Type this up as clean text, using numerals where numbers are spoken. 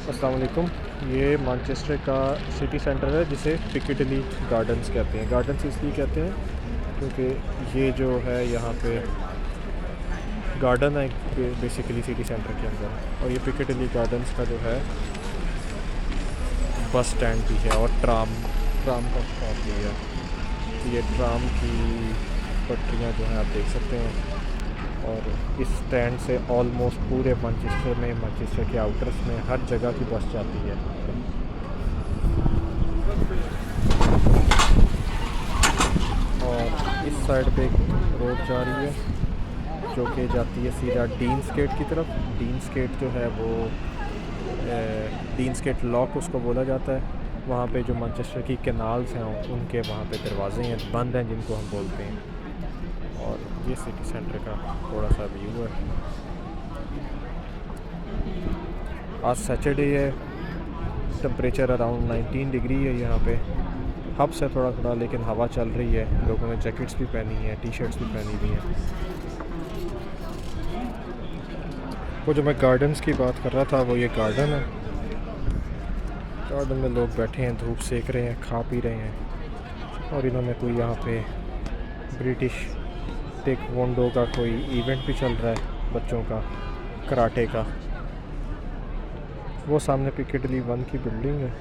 अस्सलाम वालेकुम। ये मैनचेस्टर का सिटी सेंटर है जिसे पिकेडिली गार्डन्स कहते हैं। गार्डन्स इसलिए कहते हैं क्योंकि ये जो है यहाँ पे गार्डन है बेसिकली सिटी सेंटर के अंदर। और ये पिकेडिली गार्डन्स का जो है बस स्टैंड भी है और ट्राम ट्राम का स्टॉप भी है। तो ये ट्राम की पटरियाँ जो हैं आप देख सकते हैं। और इस स्टैंड से ऑलमोस्ट पूरे मैनचेस्टर में, मैनचेस्टर के आउटर्स में हर जगह की बस जाती है। और इस साइड पे एक रोड जा रही है जो कि जाती है सीधा डीन्स गेट की तरफ। डीन्स गेट जो है वो डीन्स गेट लॉक उसको बोला जाता है। वहाँ पे जो मैनचेस्टर की कैनाल्स हैं उनके वहाँ पे दरवाजे हैं, बंद हैं, जिनको हम बोलते हैं। और ये सिटी सेंटर का थोड़ा सा व्यू है। आज सैटरडे है, टेम्परेचर अराउंड 19 डिग्री है यहाँ पे। हब्स है थोड़ा थोड़ा, लेकिन हवा चल रही है। लोगों ने जैकेट्स भी पहनी हैं, टी शर्ट्स भी पहनी हुई हैं। वो जो मैं गार्डन्स की बात कर रहा था वो ये गार्डन है। गार्डन में लोग बैठे हैं, धूप सेक रहे हैं, खा पी रहे हैं। और इन्होंने कोई यहाँ पे ब्रिटिश टेक्वांडो का कोई इवेंट भी चल रहा है बच्चों का, कराटे का। वो सामने पिकेडिली 1 की बिल्डिंग है।